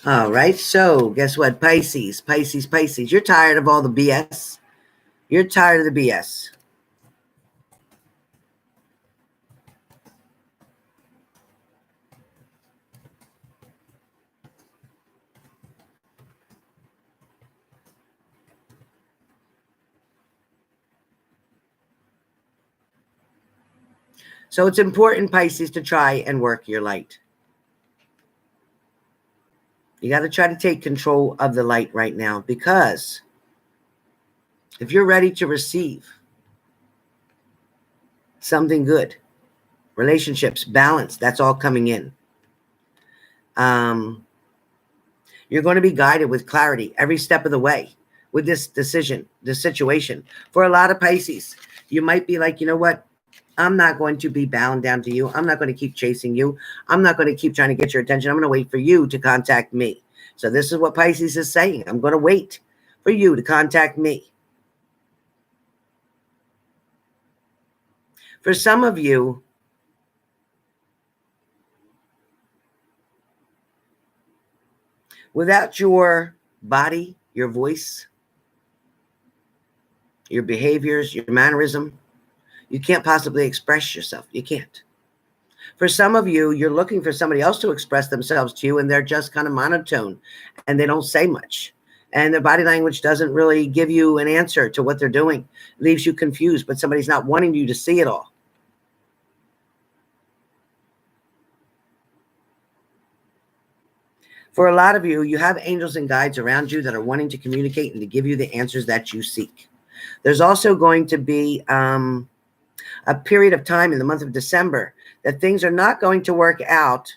All right, so guess what? Pisces, Pisces, Pisces. You're tired of all the BS. You're tired of the BS. So it's important, Pisces, to try and work your light. You got to try to take control of the light right now, because if you're ready to receive something good, relationships, balance, that's all coming in. You're going to be guided with clarity every step of the way with this decision, this situation. For a lot of Pisces, you might be like, you know what? I'm not going to be bound down to you. I'm not going to keep chasing you. I'm not going to keep trying to get your attention. I'm going to wait for you to contact me. So this is what Pisces is saying. I'm going to wait for you to contact me. For some of you, without your body, your voice, your behaviors, your mannerism, you can't possibly express yourself. You can't. For some of you, you're looking for somebody else to express themselves to you, and they're just kind of monotone, and they don't say much. And their body language doesn't really give you an answer to what they're doing. It leaves you confused, but somebody's not wanting you to see it all. For a lot of you, you have angels and guides around you that are wanting to communicate and to give you the answers that you seek. There's also going to be a period of time in the month of December that things are not going to work out.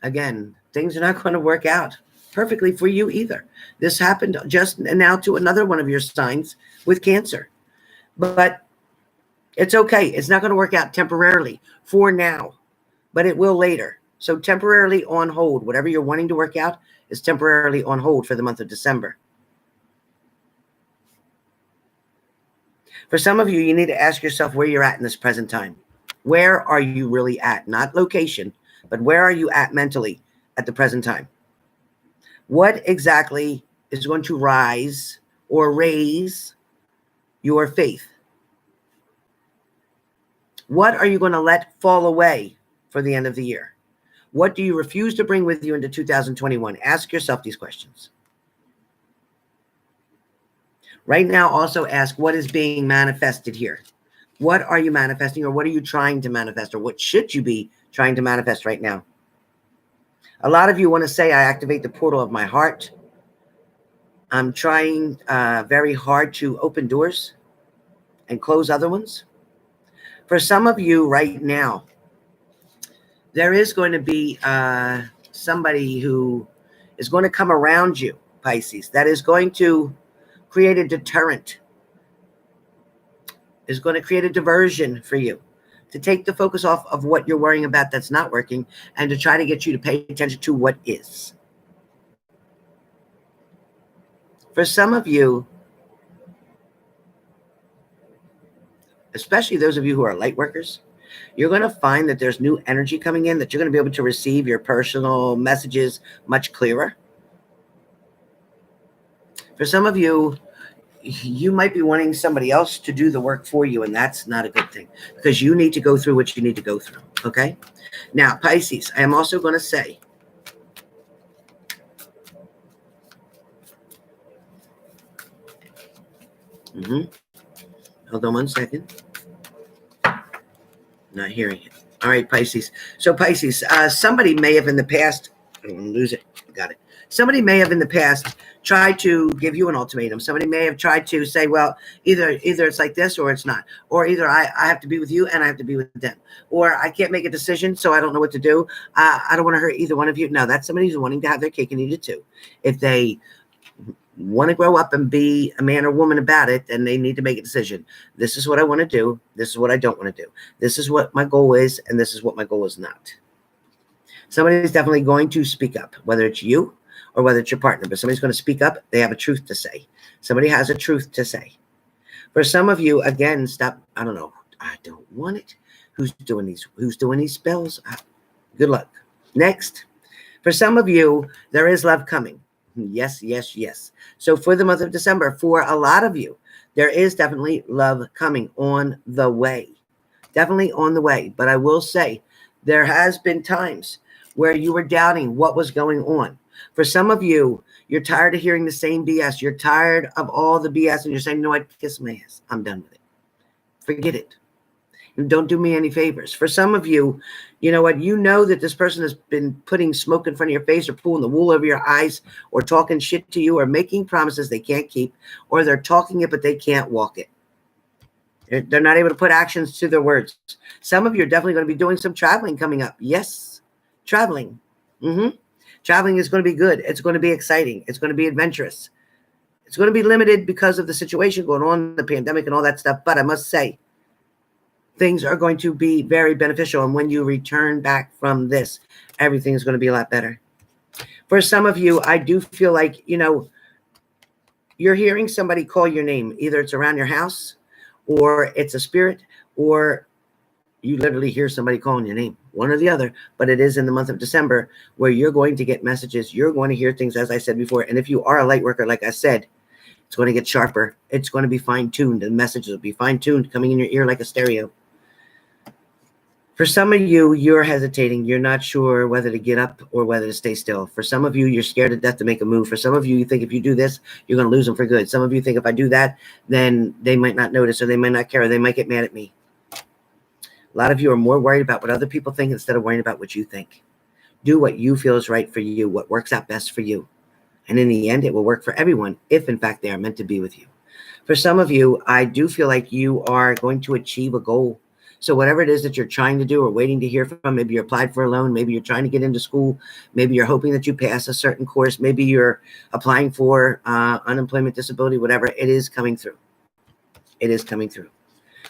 Again, things are not going to work out perfectly for you either. This happened just now to another one of your signs with Cancer. But it's okay. It's not going to work out temporarily for now, but it will later. So temporarily on hold. Whatever you're wanting to work out is temporarily on hold for the month of December. For some of you, you need to ask yourself where you're at in this present time. Where are you really at? Not location, but where are you at mentally at the present time? What exactly is going to rise or raise your faith? What are you going to let fall away for the end of the year? What do you refuse to bring with you into 2021? Ask yourself these questions. Right now, also ask what is being manifested here. What are you manifesting, or what are you trying to manifest, or what should you be trying to manifest right now? A lot of you want to say, I activate the portal of my heart. I'm trying very hard to open doors and close other ones. For some of you right now, there is going to be somebody who is going to come around you, Pisces, that is going to create a deterrent, is going to create a diversion for you, to take the focus off of what you're worrying about that's not working, and to try to get you to pay attention to what is. For some of you, especially those of you who are light workers, you're going to find that there's new energy coming in, that you're going to be able to receive your personal messages much clearer. For some of you, you might be wanting somebody else to do the work for you, and that's not a good thing, because you need to go through what you need to go through, okay? Now, Pisces, I am also going to say, hold on one second. Not hearing it. All right, Pisces. So Pisces, somebody may have in the past, I don't want to lose it. Got it. Somebody may have in the past tried to give you an ultimatum. Somebody may have tried to say, well, either it's like this or it's not. Or either I have to be with you and I have to be with them. Or I can't make a decision, so I don't know what to do. I don't want to hurt either one of you. No, that's somebody who's wanting to have their cake and eat it too. If they want to grow up and be a man or woman about it, then they need to make a decision. This is what I want to do. This is what I don't want to do. This is what my goal is, and this is what my goal is not. Somebody is definitely going to speak up, whether it's you or whether it's your partner, but somebody's going to speak up. They have a truth to say. Somebody has a truth to say. For some of you, again, stop. I don't know. I don't want it. Who's doing these spells? Good luck. Next. For some of you, there is love coming. Yes, yes, yes. So for the month of December, for a lot of you, there is definitely love coming on the way. Definitely on the way. But I will say, there has been times where you were doubting what was going on. For some of you, you're tired of hearing the same BS. You're tired of all the BS, and you're saying, no, I'd kiss my ass. I'm done with it. Forget it. And don't do me any favors. For some of you, you know what? You know that this person has been putting smoke in front of your face or pulling the wool over your eyes or talking shit to you or making promises they can't keep, or they're talking it, but they can't walk it. They're not able to put actions to their words. Some of you are definitely going to be doing some traveling coming up. Yes, traveling. Traveling is going to be good. It's going to be exciting. It's going to be adventurous. It's going to be limited because of the situation going on, the pandemic and all that stuff. But I must say, things are going to be very beneficial. And when you return back from this, everything is going to be a lot better. For some of you, I do feel like, you know, you're hearing somebody call your name. Either it's around your house, or it's a spirit, or you literally hear somebody calling your name, one or the other. But it is in the month of December where you're going to get messages. You're going to hear things, as I said before. And if you are a light worker, like I said, it's going to get sharper. It's going to be fine-tuned. The messages will be fine-tuned, coming in your ear like a stereo. For some of you, you're hesitating. You're not sure whether to get up or whether to stay still. For some of you, you're scared to death to make a move. For some of you, you think if you do this, you're going to lose them for good. Some of you think if I do that, then they might not notice, or they might not care, or they might get mad at me. A lot of you are more worried about what other people think instead of worrying about what you think. Do what you feel is right for you, what works out best for you. And in the end, it will work for everyone if, in fact, they are meant to be with you. For some of you, I do feel like you are going to achieve a goal. So whatever it is that you're trying to do or waiting to hear from, maybe you applied for a loan, maybe you're trying to get into school, maybe you're hoping that you pass a certain course, maybe you're applying for unemployment, disability, whatever, it is coming through. It is coming through.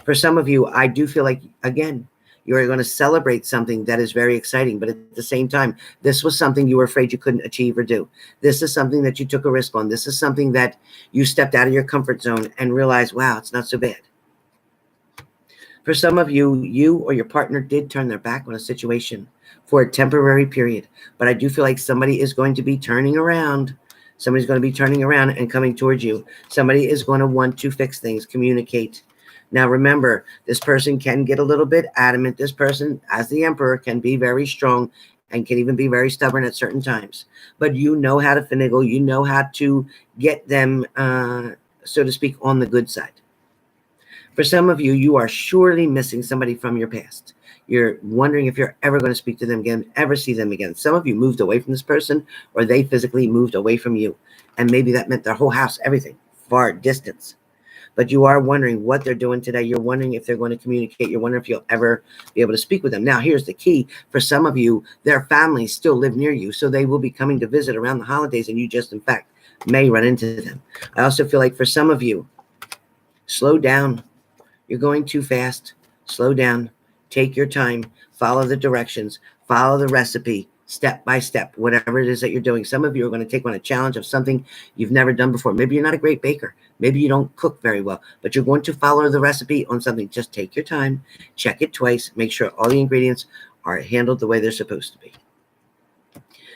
For some of you, I do feel like, again, you're going to celebrate something that is very exciting, but at the same time, this was something you were afraid you couldn't achieve or do. This is something that you took a risk on. This is something that you stepped out of your comfort zone and realized, wow, it's not so bad. For some of you, you or your partner did turn their back on a situation for a temporary period. But I do feel like somebody is going to be turning around. Somebody's going to be turning around and coming towards you. Somebody is going to want to fix things, communicate. Now, remember, this person can get a little bit adamant. This person, as the Emperor, can be very strong and can even be very stubborn at certain times. But you know how to finagle. You know how to get them, so to speak, on the good side. For some of you, you are surely missing somebody from your past. You're wondering if you're ever going to speak to them again, ever see them again. Some of you moved away from this person, or they physically moved away from you. And maybe that meant their whole house, everything, far distance. But you are wondering what they're doing today. You're wondering if they're going to communicate. You're wondering if you'll ever be able to speak with them. Now, here's the key. For some of you, their families still live near you, so they will be coming to visit around the holidays, and you just, in fact, may run into them. I also feel like for some of you, slow down. You're going too fast. Slow down. Take your time. Follow the directions. Follow the recipe step by step, whatever it is that you're doing. Some of you are going to take on a challenge of something you've never done before. Maybe you're not a great baker. Maybe you don't cook very well, but you're going to follow the recipe on something. Just take your time. Check it twice. Make sure all the ingredients are handled the way they're supposed to be.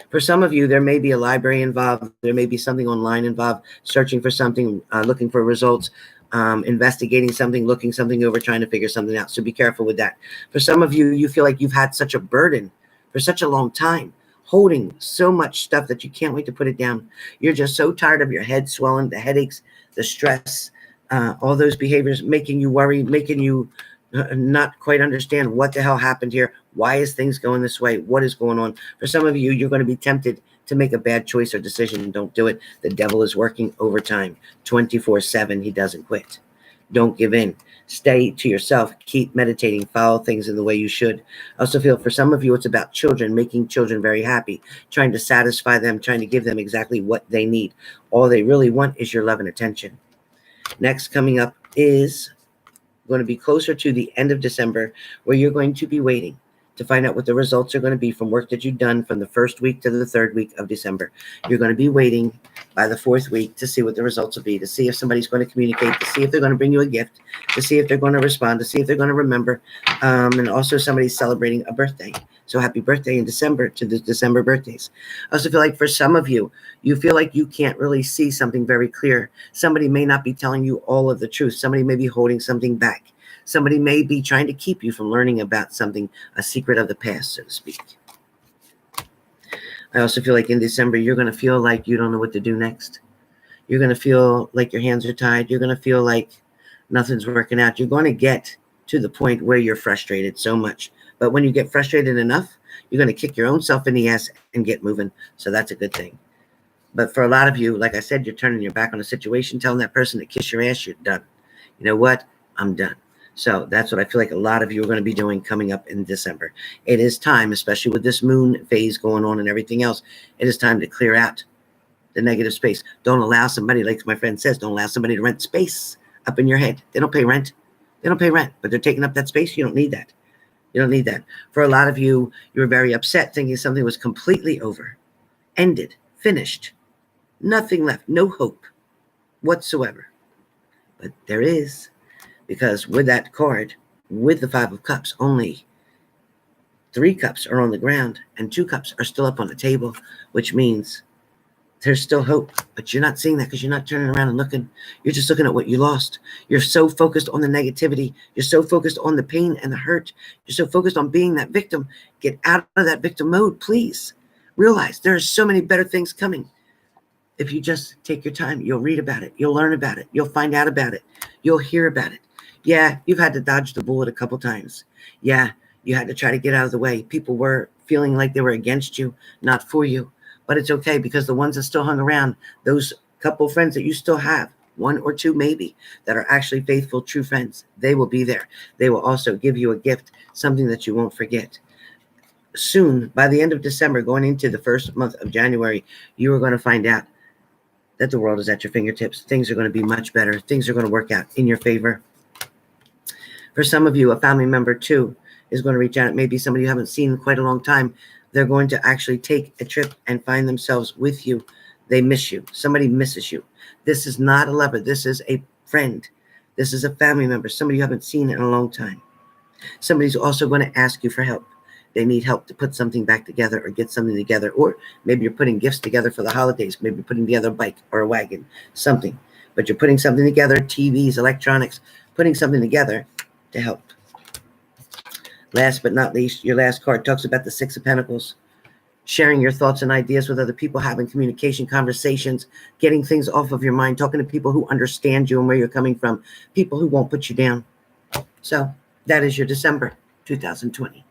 For some of you, there may be a library involved. There may be something online involved, searching for something, looking for results. Investigating something, looking something over, trying to figure something out. So be careful with that. For some of you, you feel like you've had such a burden for such a long time, holding so much stuff that you can't wait to put it down. You're just so tired of your head swelling, the headaches, the stress, all those behaviors making you worry, making you not quite understand what the hell happened here. Why is things going this way? What is going on? For some of you, you're going to be tempted to make a bad choice or decision. Don't do it. The devil is working overtime 24/7. He doesn't quit. Don't give in. Stay to yourself. Keep meditating. Follow things in the way you should. I also feel for some of you, it's about children, making children very happy, trying to satisfy them, trying to give them exactly what they need. All they really want is your love and attention. Next coming up is going to be closer to the end of December, where you're going to be waiting to find out what the results are going to be from work that you've done from the first week to the third week of December. You're going to be waiting by the fourth week to see what the results will be, to see if somebody's going to communicate, to see if they're going to bring you a gift, to see if they're going to respond, to see if they're going to remember, and also somebody's celebrating a birthday. So happy birthday in December to the December birthdays. I also feel like for some of you, you feel like you can't really see something very clear. Somebody may not be telling you all of the truth. Somebody may be holding something back. Somebody may be trying to keep you from learning about something, a secret of the past, so to speak. I also feel like in December, you're going to feel like you don't know what to do next. You're going to feel like your hands are tied. You're going to feel like nothing's working out. You're going to get to the point where you're frustrated so much. But when you get frustrated enough, you're going to kick your own self in the ass and get moving. So that's a good thing. But for a lot of you, like I said, you're turning your back on the situation, telling that person to kiss your ass, you're done. You know what? I'm done. So that's what I feel like a lot of you are going to be doing coming up in December. It is time, especially with this moon phase going on and everything else, it is time to clear out the negative space. Don't allow somebody, like my friend says, don't allow somebody to rent space up in your head. They don't pay rent. They don't pay rent, but they're taking up that space. You don't need that. You don't need that. For a lot of you, you were very upset thinking something was completely over, ended, finished, nothing left, no hope whatsoever. But there is, because with that card, with the 5 of Cups, only 3 cups are on the ground and 2 cups are still up on the table, which means there's still hope. But you're not seeing that because you're not turning around and looking. You're just looking at what you lost. You're so focused on the negativity. You're so focused on the pain and the hurt. You're so focused on being that victim. Get out of that victim mode, please. Realize there are so many better things coming. If you just take your time, you'll read about it. You'll learn about it. You'll find out about it. You'll hear about it. Yeah, you've had to dodge the bullet a couple times. Yeah, you had to try to get out of the way. People were feeling like they were against you, not for you. But it's okay, because the ones that still hung around, those couple friends that you still have, 1 or 2 maybe, that are actually faithful, true friends, they will be there. They will also give you a gift, something that you won't forget. Soon, by the end of December, going into the first month of January, you are going to find out that the world is at your fingertips. Things are going to be much better. Things are going to work out in your favor. For some of you, a family member too is going to reach out. It may be somebody you haven't seen in quite a long time. They're going to actually take a trip and find themselves with you. They miss you. Somebody misses you. This is not a lover. This is a friend. This is a family member, somebody you haven't seen in a long time. Somebody's also going to ask you for help. They need help to put something back together or get something together. Or maybe you're putting gifts together for the holidays. Maybe you're putting together a bike or a wagon, something. But you're putting something together, TVs, electronics, putting something together to help. Last but not least, your last card talks about the 6 of Pentacles. Sharing your thoughts and ideas with other people, having communication, conversations, getting things off of your mind, talking to people who understand you and where you're coming from, people who won't put you down. So that is your December 2020.